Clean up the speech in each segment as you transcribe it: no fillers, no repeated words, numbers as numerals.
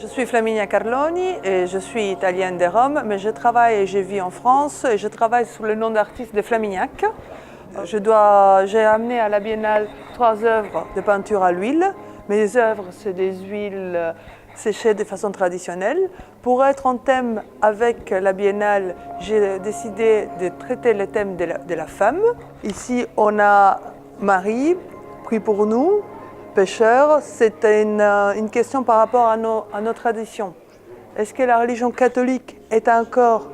Je suis Flaminia Carloni et je suis italienne de Rome, mais je travaille et je vis en France et je travaille sous le nom d'artiste de Flamignac. J'ai amené à la Biennale 3 œuvres de peinture à l'huile. Mes œuvres, c'est des huiles séchées de façon traditionnelle. Pour être en thème avec la Biennale, j'ai décidé de traiter le thème de la femme. Ici, on a Marie, prie pour nous. Pêcheur, c'est une question par rapport à nos traditions. Est-ce que la religion catholique est encore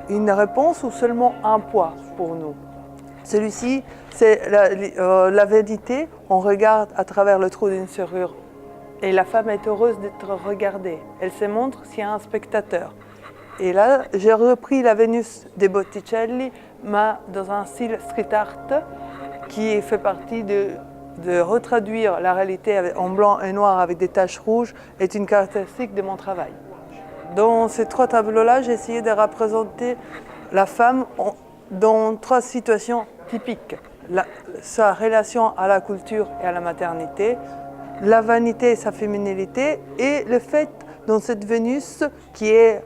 une réponse ou seulement un poids pour nous? Celui-ci, c'est la vérité. On regarde à travers le trou d'une serrure. Et la femme est heureuse d'être regardée. Elle se montre s'il y a un spectateur. Et là, j'ai repris la Vénus de Botticelli, mais dans un style street art qui fait partie de retraduire la réalité en blanc et noir avec des taches rouges est une caractéristique de mon travail. Dans ces 3 tableaux-là, j'ai essayé de représenter la femme dans 3 situations typiques. Sa relation à la culture et à la maternité, la vanité et sa féminilité, et le fait dans cette Vénus qui est,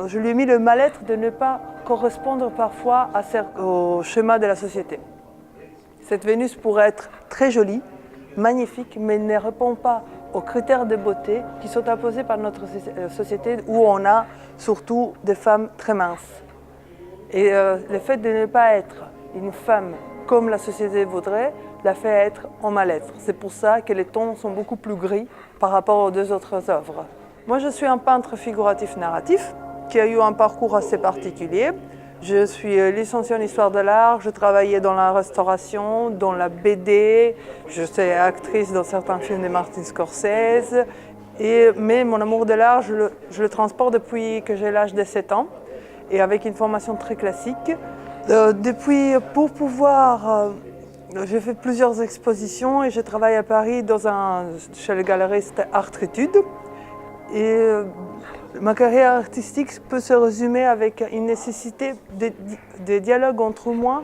je lui ai mis le mal-être de ne pas correspondre parfois au schéma de la société. Cette Vénus pourrait être très jolie, magnifique, mais ne répond pas aux critères de beauté qui sont imposés par notre société où on a surtout des femmes très minces. Et le fait de ne pas être une femme comme la société voudrait, la fait être en mal-être. C'est pour ça que les tons sont beaucoup plus gris par rapport aux 2 autres œuvres. Moi, je suis un peintre figuratif narratif qui a eu un parcours assez particulier. Je suis licenciée en histoire de l'art, je travaillais dans la restauration, dans la BD, je suis actrice dans certains films de Martin Scorsese, mais mon amour de l'art, je le transporte depuis que j'ai l'âge de 7 ans et avec une formation très classique. J'ai fait plusieurs expositions et je travaille à Paris chez le galeriste Artitude. Et ma carrière artistique peut se résumer avec une nécessité de dialogue entre moi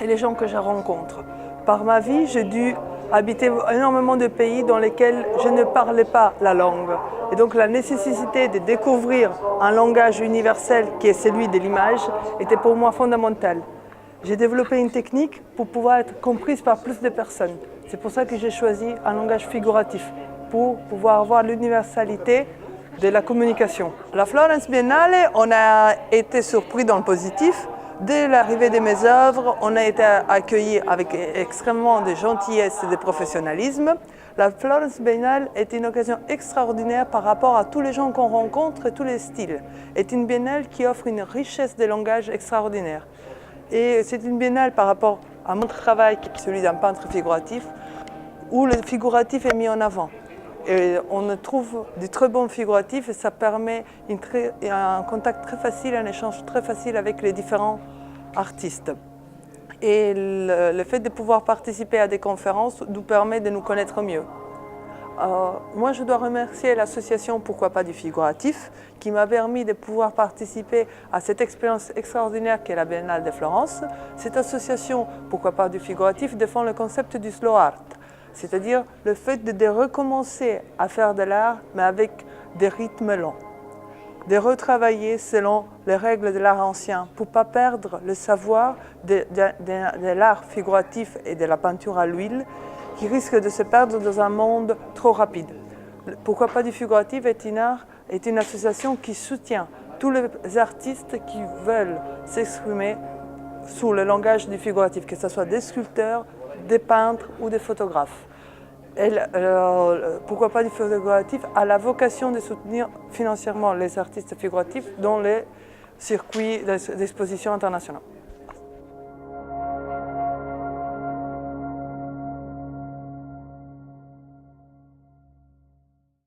et les gens que je rencontre. Par ma vie, j'ai dû habiter énormément de pays dans lesquels je ne parlais pas la langue. Et donc la nécessité de découvrir un langage universel qui est celui de l'image était pour moi fondamentale. J'ai développé une technique pour pouvoir être comprise par plus de personnes. C'est pour ça que j'ai choisi un langage figuratif, pour pouvoir avoir l'universalité de la communication. À la Florence Biennale, on a été surpris dans le positif. Dès l'arrivée de mes œuvres, on a été accueillis avec extrêmement de gentillesse et de professionnalisme. La Florence Biennale est une occasion extraordinaire par rapport à tous les gens qu'on rencontre et tous les styles. C'est une biennale qui offre une richesse de langage extraordinaire. Et c'est une biennale par rapport à mon travail, qui est celui d'un peintre figuratif, où le figuratif est mis en avant. Et on trouve des très bons figuratifs et ça permet un contact très facile, un échange très facile avec les différents artistes. Et le fait de pouvoir participer à des conférences nous permet de nous connaître mieux. Moi, je dois remercier l'association Pourquoi pas du figuratif qui m'a permis de pouvoir participer à cette expérience extraordinaire qu'est la Biennale de Florence. Cette association Pourquoi pas du figuratif défend le concept du slow art, c'est-à-dire le fait de recommencer à faire de l'art mais avec des rythmes lents, de retravailler selon les règles de l'art ancien pour ne pas perdre le savoir de l'art figuratif et de la peinture à l'huile qui risque de se perdre dans un monde trop rapide. Pourquoi pas du figuratif est une association qui soutient tous les artistes qui veulent s'exprimer sous le langage du figuratif, que ce soit des sculpteurs, des peintres ou des photographes. Pourquoi pas du figuratif a la vocation de soutenir financièrement les artistes figuratifs dans les circuits d'exposition internationaux.